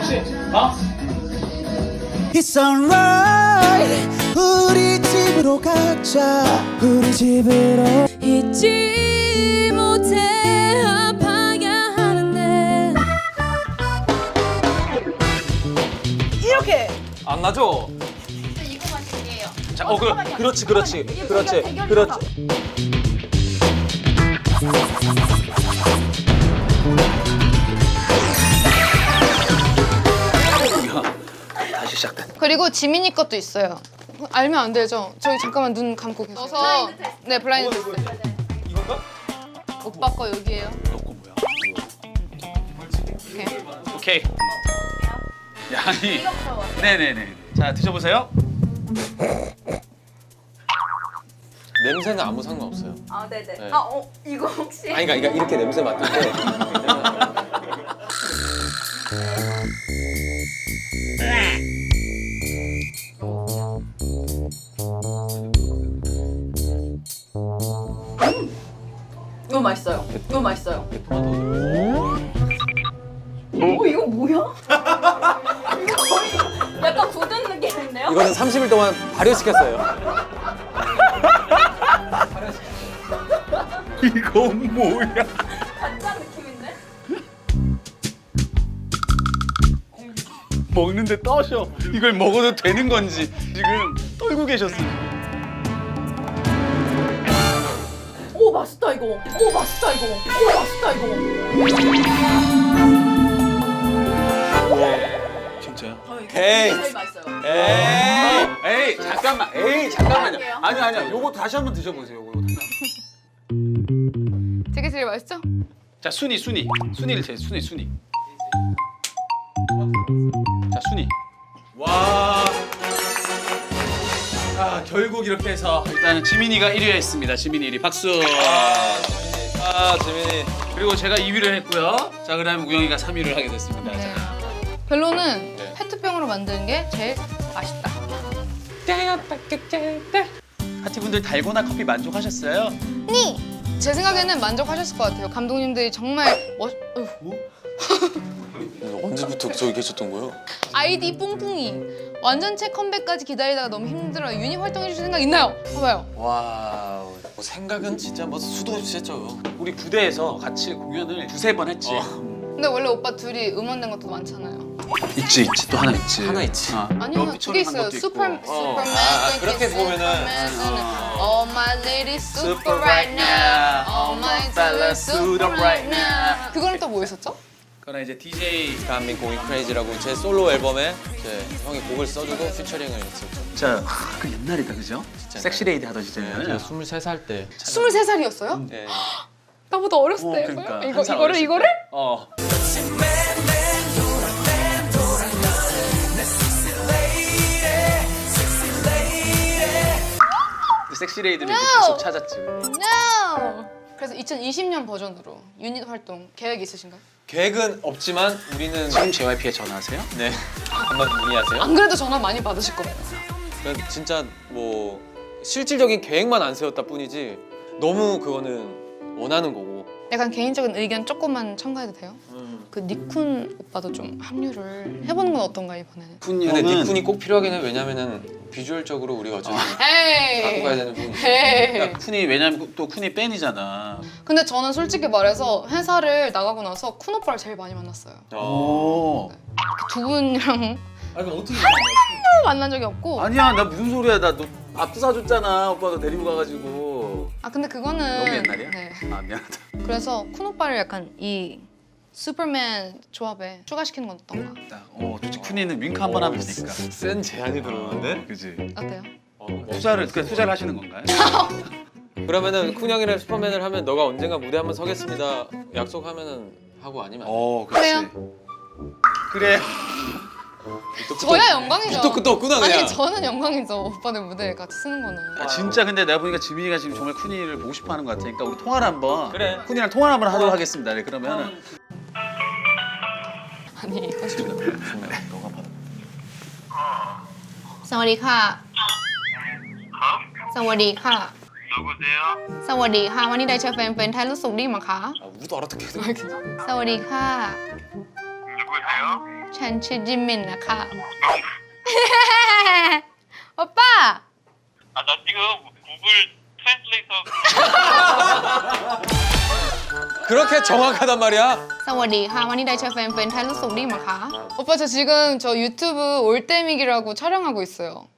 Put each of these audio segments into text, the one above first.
혹시 It's alright 우리 집으로 가자 우리 집으로 잊지 못해 아파야 하는데 이렇게. 안 나죠? 이거만 줄게요. 자, 그렇지. 다시 시작돼. 그리고 지민이 것도 있어요. 알면 안 되죠? 저희 잠깐만 눈 감고 계세요. 넣어서 네 블라인드 테스트. 이건가? 오빠 거 여기에요. 너거 뭐야? 오케이. 오케이. 야, 아니. 네네네. 자, 드셔보세요. 냄새는 아무 상관없어요. 아 네네. 네. 이거 혹시? 아니 그러니까 이렇게 냄새 맡는데 이거 맛있어요. 이거 맛있어요. 이거 뭐야? 이거 거의 약간 굳은 느낌인데요? 이거는 30일 동안 발효시켰어요. 이건 뭐야? 간장 느낌인데? 먹는데 떠셔. 이걸 먹어도 되는 건지 지금 떨고 계셨어요. 오 맛있다 이거. 오 맛있다 이거. 오 맛있다 이거. 진짜요? 에이. 제일 맛있어요. 에이, 잠깐만요. 할게요. 아니야. 요거 다시 한번 드셔보세요. 요거 다시 한번. 되게 제일 맛있죠? 자, 순위를 재. 순위. 자, 순위. 와. 아, 결국 이렇게 해서 일단은 지민이가 1위 했습니다. 지민이 1위. 박수. 재민이. 그리고 제가 2위를 했고요. 자, 그다음에 우영이가 3위를 하게 됐습니다. 네. 자. 별로는 네. 페트병으로 만드는 게 제일 맛있다. 파티분들 달고나 커피 만족하셨어요? 제 생각에는 만족하셨을 것 같아요. 감독님들이 정말 언제부터 저기 계셨던 거예요? 아이디 뿡뿡이 완전체 컴백까지 기다리다가 너무 힘들어요. 유닛 활동해 주실 생각 있나요? 봐봐요. 와, 뭐 생각은 진짜 뭐 수도 없이 했죠. 우리 부대에서 같이 공연을 두세 번 했지. 근데 원래 오빠 둘이 음원낸 것도 많잖아요. 있지. 또 하나 있지. 하나 있지. 아니요, 너 두 개 있어요. 슈퍼맨, 그렇게 보면은 All my ladies super right now. All my fellas super right now. 그거는 또 뭐 있었죠? 그거는 이제 DJ. Got Me Going Crazy라고 제 솔로 앨범에 제 형이 곡을 써주고 피처링을 했었죠. 자, 그 옛날이다, 그죠? 진짜. 섹시레이디 하던 시절이면. 제가 23살 때. 23살이었어요? 네. 나보다 어렸을 때. 그러니까. 이거 한참 이거를 어렸을 이거를? 때. 어. 섹시레이디를 이제 계속 찾았지. No. 그래서 2020년 버전으로 유닛 활동 계획 있으신가요? 계획은 없지만 우리는 지금 JYP에 전화하세요? 네 한번 문의하세요. 안 그래도 전화 많이 받으실 거예요. 그러니까 진짜 뭐 실질적인 계획만 안 세웠다 뿐이지 너무 그거는 원하는 거고. 약간 개인적인 의견 조금만 첨가해도 돼요? 그 니쿤 오빠도 좀 합류를 해보는 건 어떤가 이번에는? 근데 니쿤이 꼭 필요하긴 해. 왜냐면은 비주얼적으로 우리가 어차피 갖고 에이. 가야 되는 부분이 있어. 에이. 쿤이 왜냐면 또 쿤이 팬이잖아. 근데 저는 솔직히 말해서 회사를 나가고 나서 쿤 오빠를 제일 많이 만났어요. 오. 두 분이랑 아니 어떻게? 만난 적이 없고. 아니야, 나 무슨 소리야? 나 너 밥도 사줬잖아. 오빠가 데리고 가가지고. 아 근데 그거는 너무 옛날이야? 네. 아 미안하다. 그래서 쿤 오빠를 약간 이 슈퍼맨 조합에 추가시키는 건 어떤가? 솔직히 쿤이는 윙크 한 번 하면 되니까. 센 제안이 들어오는데? 그지? 어때요? 투자를 하시는 건가요? 그러면은 쿤 형이랑 슈퍼맨을 하면 너가 언젠가 무대 한번 서겠습니다 약속하면은 하고 아니면 안 돼. 그렇지. 그래. 저야 영광이죠. 또 끄덕끄덕 그냥. 아니 저는 영광이죠. 오빠들 무대에 같이 쓰는 거는. 아, 진짜 근데 내가 보니까 지민이가 지금 정말 쿤이를 보고 싶어하는 것 같으니까 우리 통화를 한번. 그래. 쿤이랑 통화를 한번 하도록 하겠습니다. 네, 그러면은. 아니 이거 좀. 너가 받아. สวัสดีค่ะสวัสดีค่ะ 누구세요? สวัสดีค่ะวันนี้ได้เชิญเป็นไทยรู้สึกดีมั้งคะ 아, 우리도 알아듣게 돼. สวัสดีค่ะ 누구세요? ฉันชื่อจิมินนะคะ 오빠 아, 나 지금 구글 트랜슬레이터 그렇게 정확하단 말이야? สวัสดีค่ะวันนี้ได้เจอแฟนๆไทยรู้สึกดีไหมคะ 오빠 저 지금 저 유튜브 올빼미기라고 촬영하고 있어요.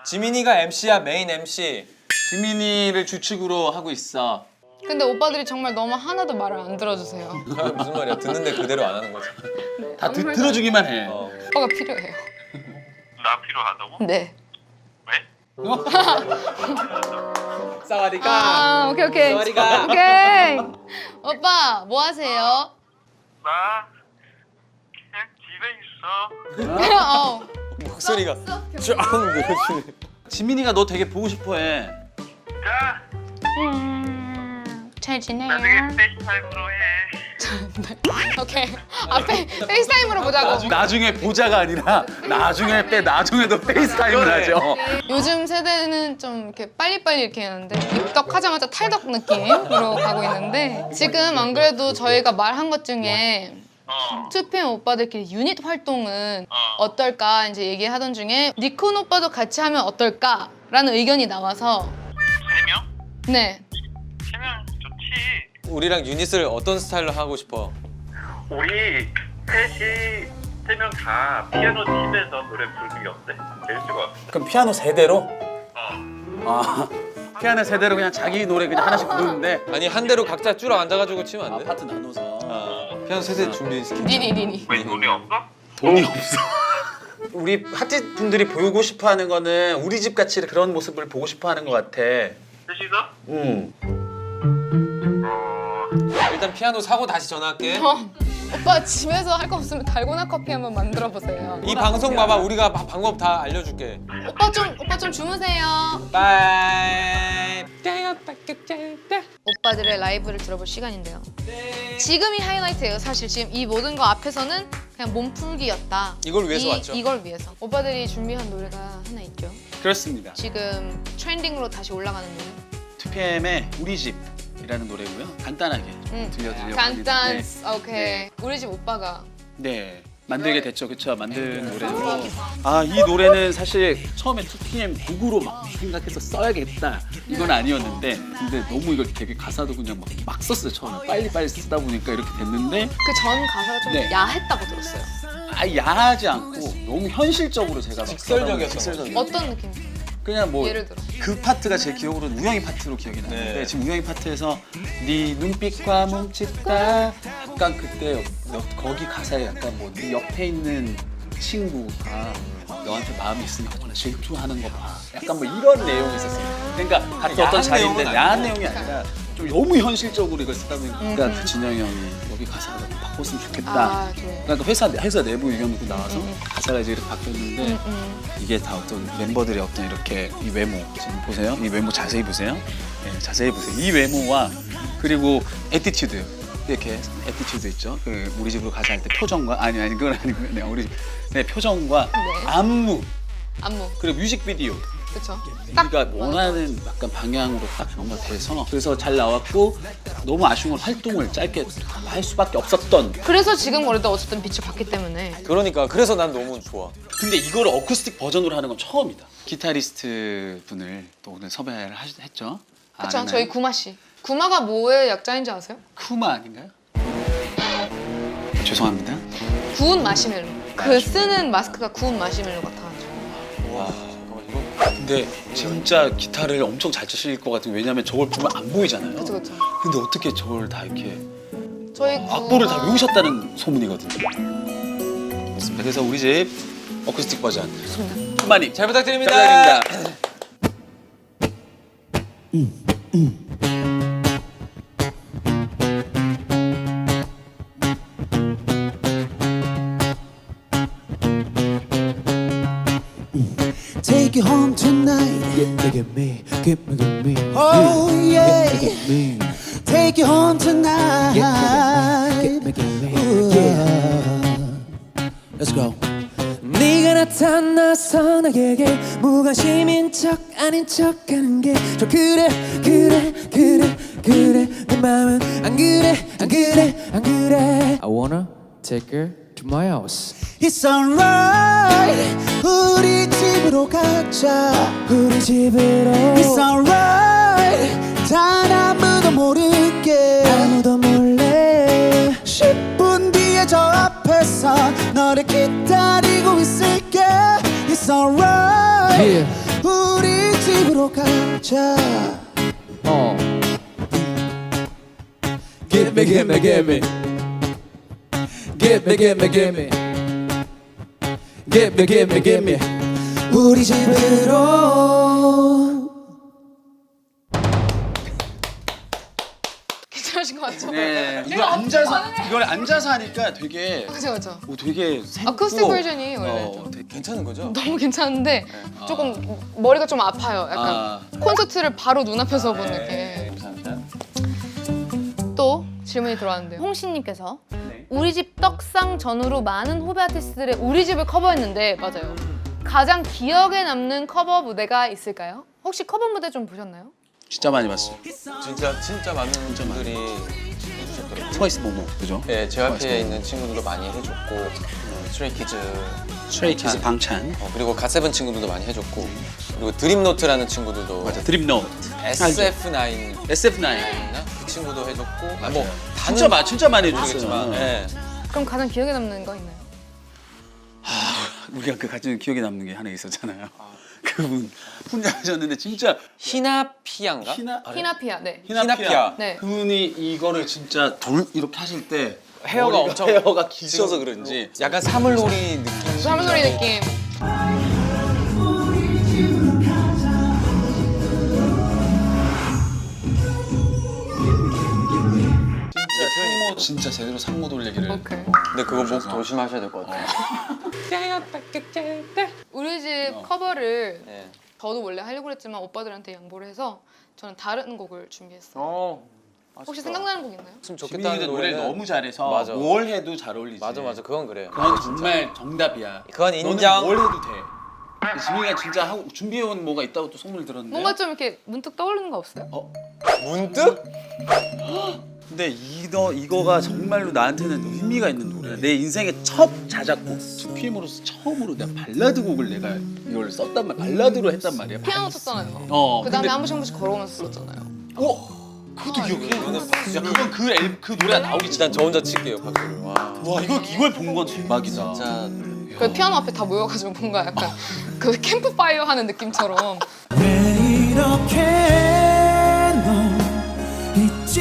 지민이가 MC야, 메인 MC. 지민이를 주축으로 하고 있어. 근데 오빠들이 정말 너무 하나도 말을 안 들어주세요. 무슨 말이야? 듣는데 그대로 안 하는 거지. 다 들어주기만 해. 오빠가 필요해요. 나 필요하다고? 네. 왜? 사와디카. 아 오케이 오케이. 사와디카. 오케이. 오빠 뭐 하세요? 나 그냥 집에 있어. 어. 목소리가 쫙 늘어지네. 지민이가 너 되게 보고 싶어해. 자, 잘 지내요. 나중에 페이스타임으로 해. 오케이. 앞에 페이스타임으로 보자고. 나중에 보자가 아니라 나중에도 페이스타임을 하죠. 요즘 세대는 좀 이렇게 빨리빨리 이렇게 하는데 입덕하자마자 탈덕 느낌으로 가고 있는데 지금 안 그래도 저희가 말한 것 중에 2PM 오빠들끼리 유닛 활동은 어떨까 이제 얘기하던 중에 니콘 오빠도 같이 하면 어떨까라는 의견이 나와서 3명? 네. 3명 좋지. 우리랑 유닛을 어떤 스타일로 하고 싶어? 우리 셋이 3명 다 피아노 집에서 노래 부르는 게 어때? 재밌을 것 같아. 그럼 피아노 세대로? 어. 피아노 세대로 그냥 자기 노래 그냥 하나씩 부르는데 아니 한 대로 각자 쭈러 앉아가지고 치면 안 돼? 파트 나눠서 피아노 세대 준비시켜. 니니. 왜 돈이 없어? 돈이 없어. 우리 하트 분들이 보고 싶어하는 거는 우리 집 같이 그런 모습을 보고 싶어하는 것 같아. 셋이서? 응. 일단 피아노 사고 다시 전화할게. 오빠 집에서 할 거 없으면 달고나 커피 한번 만들어 보세요. 이 방송 봐봐. 우리가 방법 다 알려줄게. 오빠 좀 주무세요. 바이. 오빠들의 라이브를 들어볼 시간인데요. 지금이 하이라이트예요. 사실 지금 이 모든 거 앞에서는 그냥 몸풀기였다. 이걸 위해서 왔죠. 이걸 위해서. 오빠들이 준비한 노래가 하나 있죠. 그렇습니다. 지금 트렌딩으로 다시 올라가는 노래. 2PM의 우리 집이라는 노래고요. 간단하게 들려드리려고 간단. 하는데 오케이. 우리 집 오빠가. 네. 만들게 됐죠, 그쵸? 만든 노래고 이 노래는 사실 처음에 2PM 곡으로 막 생각해서 써야겠다 이건 아니었는데 근데 너무 이걸 되게 가사도 그냥 막 썼어요 처음에 빨리빨리 쓰다 보니까 이렇게 됐는데 그 전 가사가 좀 네. 야했다고 들었어요. 야하지 않고 너무 현실적으로 제가 막 직설적이었던 직설적이었어요. 어떤 느낌? 그냥 뭐 예를 들어. 그 파트가 제 기억으로는 우영이 파트로 기억이 나는데 네. 지금 우영이 파트에서 네 눈빛과 몸짓과 약간 그때 거기 가사에 약간 뭐 네 옆에 있는 친구가 너한테 마음이 있으니까 좀 질투하는 거 봐. 약간 뭐 이런 내용이 있었어요. 그러니까 같은 어떤 야한 자리인데 내용은 야한 내용이 아니라 좀 너무 현실적으로 이걸 쓰다 보니까 그 진영이 형이 여기 가사가 좀 바꿨으면 좋겠다. 좀. 그러니까 회사 내부 의견 듣고 나와서 가사가 이제 이렇게 바뀌었는데 이게 다 어떤 멤버들의 어떤 이렇게 이 외모 지금 보세요. 이 외모 자세히 보세요. 네, 자세히 보세요. 이 외모와 그리고 애티튜드 이렇게 애티튜드 있죠. 그 우리 집으로 가자 할 때 표정과 아니 그건 아니고요. 네, 우리 집 네, 표정과 안무 그리고 뮤직비디오 그쵸? 우리가 원하는 약간 방향으로 딱 뭔가 돼서 그래서 잘 나왔고 너무 아쉬운 건 활동을 짧게 할 수밖에 없었던 그래서 지금 그래도 어쨌든 빛을 봤기 때문에 그러니까 그래서 난 너무 좋아. 근데 이걸 어쿠스틱 버전으로 하는 건 처음이다. 기타리스트 분을 또 오늘 섭외를 했죠. 그쵸? 아나요? 저희 구마 씨. 구마가 뭐의 약자인지 아세요? 쿠마 아닌가요? 죄송합니다. 구운 마시멜로. 그 쓰는 마스크가 구운 마시멜로 같아가지고. 와 잠깐만 이거 근데 진짜 기타를 엄청 잘 치실 것 같은 게 왜냐면 저걸 보면 안 보이잖아요. 그쵸 그쵸. 근데 어떻게 저걸 다 이렇게 저희 악보를 다 외우셨다는 소문이거든요. 그렇습니다. 그래서 우리 집 어쿠스틱 버전. 좋습니다. 쿠마님 잘 부탁드립니다. 잘 부탁드립니다. Take you home tonight. Give me. Oh yeah. Take you home tonight. Let's go. 네가 나타나서 나에게 무관심인 척 아닌 척하는 게 좀 그래 내 마음은 안 그래 I wanna take her to my house. It's alright 우리 집으로 가자 우리 집으로 It's alright 단 아무도 모르게 아무도 몰래 10분 뒤에 저 앞에서 너를 기다리고 있을게 It's alright 우리 집으로 가자 Give me, give me, give me Give me, give me, give me Give me, give me, give me 우리 집으로 괜찮으신 것 같죠? 네. 이걸 내가 앉아서 반응을- 이걸 앉아서 하니까 되게 그죠 그죠. 되게 아쿠스틱 버전이 원래 좀 되게 괜찮은 거죠? 너무 괜찮은데 조금 머리가 좀 아파요. 약간 콘서트를 바로 눈앞에서 본 느낌. 감사합니다. 또 질문이 들어왔는데요. 홍신님께서 우리 집 떡상 전후로 많은 후배 아티스트들의 우리 집을 커버했는데 맞아요. 가장 기억에 남는 커버 무대가 있을까요? 혹시 커버 무대 좀 보셨나요? 진짜 많이 봤어. 진짜 많은 분들이 해주셨더라고요. 트와이스 모모 그죠? 네, 제 앞에 있는 친구들도 많이 해줬고 스트레이키즈 스트레이키즈 방찬. 그리고 갓세븐 친구들도 많이 해줬고 그리고 드림노트라는 친구들도 맞아 드림노트. SF9 SF9. 나 그 친구도 해줬고 뭐 진짜 많이 모르겠지만 해줬어요. 네. 그럼 가장 기억에 남는 거 있나요? 우리가 그 가진 기억에 남는 게 하나 있었잖아요. 그분 혼자 하셨는데 진짜 히나피아인가? 히나피아. 네. 히나피아. 네. 그분이 이거를 진짜 이렇게 하실 때 헤어가 머리가- 엄청 헤어가 기셔서 그런지 약간 사물놀이 느낌. 사물놀이 느낌. 진짜 제대로 상모 돌리기를. 오케이. 근데 그거 목 조심하셔야 될 것 같아요. 우리 집 커버를 네. 저도 원래 하려고 그랬지만 오빠들한테 양보를 해서 저는 다른 곡을 준비했어요. 혹시 생각나는 곡 있나요? 했으면 지민이도 좋겠다는 노래를 노래는 너무 잘해서 맞아. 뭘 해도 잘 어울리지. 맞아 그건 그래요. 그건 정말 정답이야. 그건 너는 인정. 뭘 해도 돼. 지민이가 진짜 하고 준비해온 뭐가 있다고 또 소문을 들었는데. 뭔가 좀 이렇게 문득 떠오르는 거 없어요? 문득? 근데 이거가 정말로 나한테는 의미가 있는 노래야. 내 인생의 첫 자작곡. 2PM으로서 처음으로 내가 발라드 곡을 내가 이걸 썼단 말이야. 발라드로 했단 말이야. 피아노 쳤잖아요. 근데 그 다음에 한 번씩 걸어오면서 불렀잖아요. 그것도 기억해. 야, 그건 그 노래가 나오기 일단 저 혼자 칠게요 박수를. 와 이걸 본 건 대박이다. 진짜 그 피아노 앞에 다 모여가지고 뭔가 약간 그 캠프파이어 하는 느낌처럼 왜 이렇게 널 잊지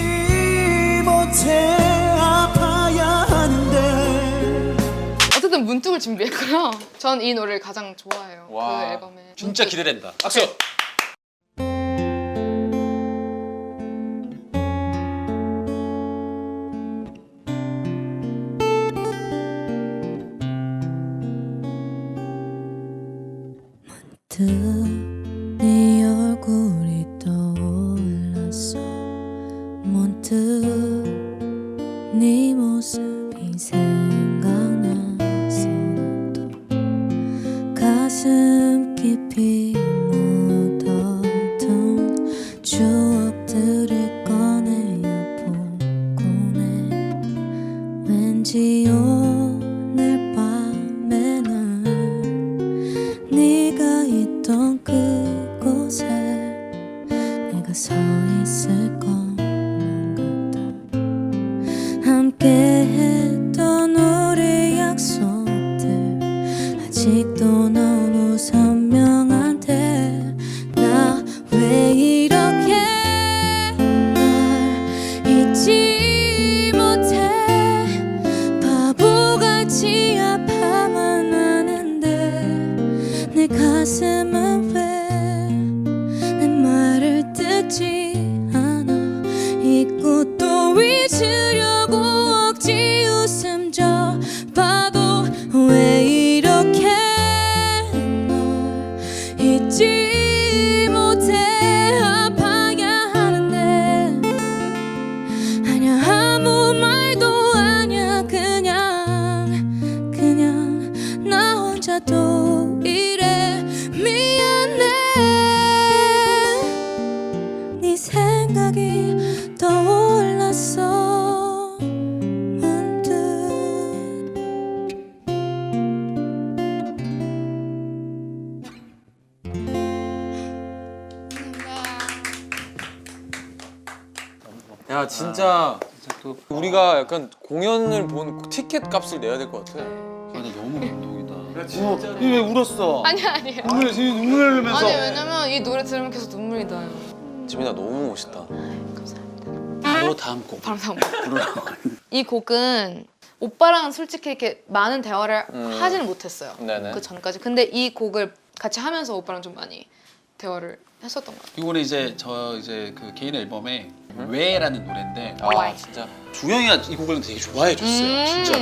못해 아파야 하는데 어쨌든 문득을 준비했고요. 전 이 노래를 가장 좋아해요. 와. 그 앨범에. 진짜 기대된다. 박수. 네 얼굴이 떠올랐어 문득 네 모습이 생각나서 또 가슴 깊이 묻어둔 추억들을 꺼내어 보곤 해 왠지 오늘 밤에는 네가 있던 그곳에 내가 서 있을 것만 같아 함께 했던 우리 약속들 아직도 너무 선명한데 나 왜 이렇게 널 잊지 못해 바보 야 진짜 또 우리가 약간 공연을 본 티켓 값을 내야 될 것 같아. 근데 너무 감동이다. 진짜. 왜 울었어? 아니에요. 눈물 지금 눈물 흘리면서. 아니 왜냐면 이 노래 들으면 계속 눈물이 나요. 지민아 너무 멋있다. 바로 다음 곡. 바로 다음 이 곡은 오빠랑은 솔직히 이렇게 많은 대화를 하지는 못했어요. 네네. 그 전까지. 근데 이 곡을 같이 하면서 오빠랑 좀 많이 대화를 했었던 것 같아요. 이거는 이제 저 이제 그 개인 앨범에 왜라는 노래인데 아 진짜. 주영이가 이 곡을 되게 좋아해 줬어요. 진짜.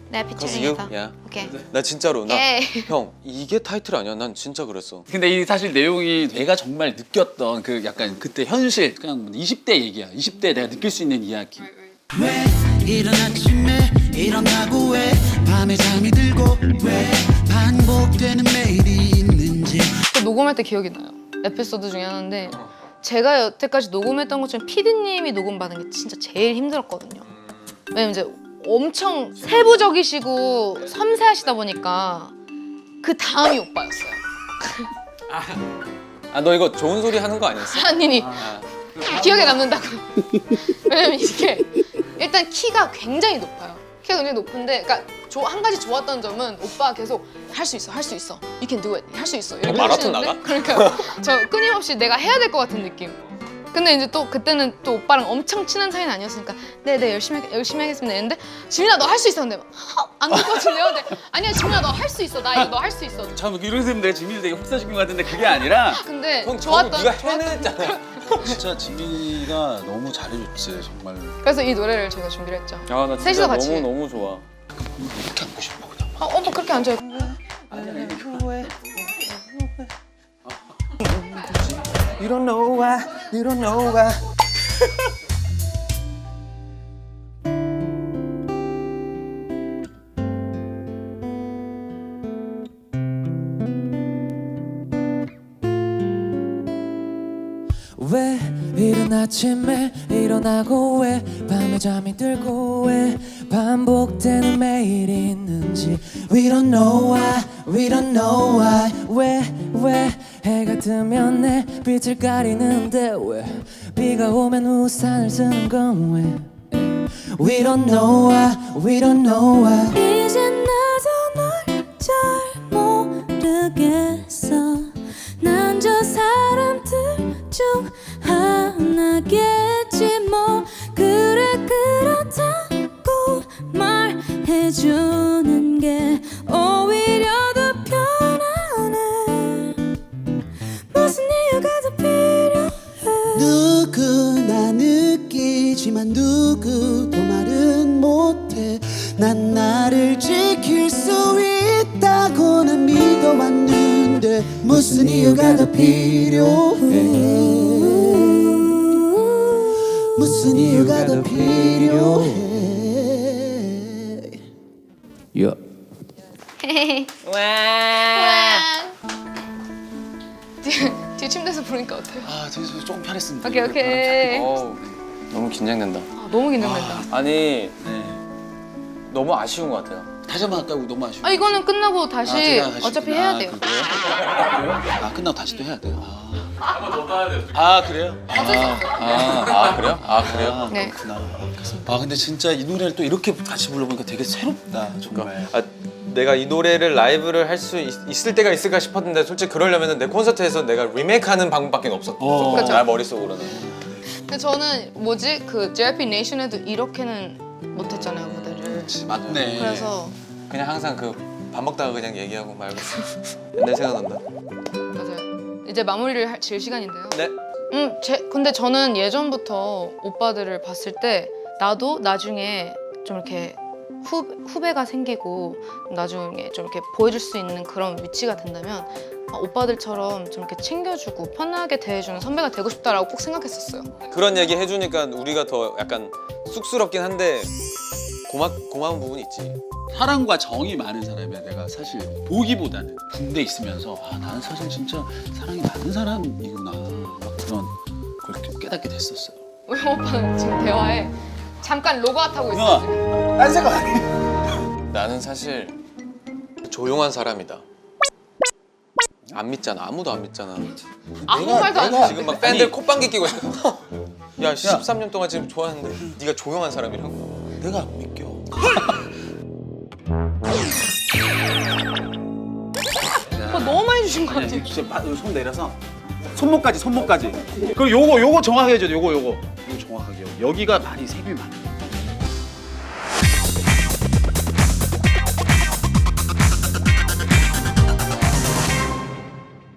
네, Cause you? 피처링이다. 야. 오케이. 나 진짜로 나 예. 형 이게 타이틀 아니야? 난 진짜 그랬어. 근데 이 사실 내용이 내가 정말 느꼈던 그 약간 그때 현실 그냥 20대 얘기야. 20대 내가 느낄 수 있는 이야기. 왜 이른 아침에 일어나고 왜 밤에 잠이 들고 왜 반복되는 매일이 있는지 또 녹음할 때 기억이 나요. 에피소드 중에 하나인데 제가 여태까지 녹음했던 것 중에 PD님이 녹음 받은 게 진짜 제일 힘들었거든요. 왜냐면 이제 엄청 세부적이시고 섬세하시다 보니까 그 다음이 오빠였어요. 아 너 이거 좋은 소리 하는 거 아니었어? 아니니 기억에 남는다고. 왜냐면 이게 일단 키가 굉장히 높아요. 키가 굉장히 높은데, 그러니까 한 가지 좋았던 점은 오빠가 계속 할 수 있어, 할 수 있어, you can do it, 할 수 있어 이렇게 마라톤 하시는데, 나가? 그러니까 저 끊임없이 내가 해야 될 것 같은 느낌. 근데 이제 또 그때는 또 오빠랑 엄청 친한 사이는 아니었으니까 네 열심히 하겠습니다 했는데 지민아 너 할 수 있어. 근데 안 될 것 같은데요? 근데 아니야 지민아 너 할 수 있어. 나 이거 너 할 수 있어. 참 이런 셈 내가 지민이 되게 혹사시킨 것 같은데 그게 아니라 근데 형 좋았던 네가 해냈잖아. 진짜 지민이가 너무 잘해줬지 정말. 그래서 이 노래를 저희가 준비를 했죠. 아나 셋이서 진짜 같이. 너무 좋아. 이렇게 안고 싶어 그냥. 오빠 그렇게 앉아요. You don't know why, you don't know why 왜 이른 아침에 일어나고 왜 밤에 잠이 들고 왜 반복되는 매일이 있는지 We don't know why, we don't know why 왜 해가 뜨면 내 빛을 가리는데 왜 비가 오면 우산을 쓰는 건 왜 We don't know why, we don't know why 이제 나도 널 잘 모르겠어. 난 저 사람들 중 하나겠지 뭐. 그래 그렇다고 말해주는 게 오히려 더 편하네. 무슨 이유가 더 필요해. 누구나 느끼지만 누구도 말은 못해 난 나를 지킬 수 있다고 난 믿어왔는데 무슨 이유가 더 필요해 무슨 이유가 더 필요해 뒤에 침대에서 부르니까 어때요? 아 뒤에서 조금 편했습니다. 오케이. 너무 긴장된다. 너무 긴장된다. 아니 네. 너무 아쉬운 것 같아요. 다시 한번 할까요? 너무 아쉬워. 이거는 끝나고 다시 제가 다시 어차피 끝나- 해야 돼요. 그래요? 아 끝나고 다시 또 해야 돼요. 아 그래요? 아 그래요? 아 그래요? 네. 그렇구나. 아 근데 진짜 이 노래를 또 이렇게 같이 불러보니까 되게 새롭다 정말. 아, 내가 이 노래를 라이브를 할 수 있을 때가 있을까 싶었는데 솔직히 그러려면 내 콘서트에서 내가 리메이크하는 방법밖에 없었어. 그쵸. 나 머릿속으로는. 근데 저는 그 JYP 네이션에도 이렇게는 못했잖아요 무대를. 그렇지, 맞네. 그래서 그냥 항상 그 밥 먹다가 그냥 얘기하고 말고 옛날 생각난다. 맞아요. 이제 마무리를 질 시간인데요. 네. 근데 저는 예전부터 오빠들을 봤을 때 나도 나중에 좀 이렇게 후배가 생기고 나중에 좀 이렇게 보여줄 수 있는 그런 위치가 된다면 오빠들처럼 좀 이렇게 챙겨주고 편하게 대해주는 선배가 되고 싶다라고 꼭 생각했었어요. 그런 얘기 해주니까 우리가 더 약간 쑥스럽긴 한데 고마운 부분이 있지. 사랑과 정이 많은 사람이야. 내가 사실 보기보다는 군대 있으면서 나는 사실 진짜 사랑이 많은 사람이구나 막 그런 걸 깨닫게 됐었어요. 우리 오빠는 지금 대화에 잠깐 로그아웃 하고 있어요. 지금. 딴 생각 안 해. 나는 사실 조용한 사람이다. 안 믿잖아. 아무도 안 믿잖아. 아무 말도 안 해. 지금 막 팬들 콧방귀 끼고 있어. 야 13년 동안 지금 좋아하는데 네가 조용한 사람이라고? 내가 안 믿겨. 오빠 너무 많이 주신 것 아니, 같아요. 진짜 손 내려서 손목까지. 그리고 요거 정확하게 해줘야 돼. 요거 정확하게. 여기가 많이 색이 많아.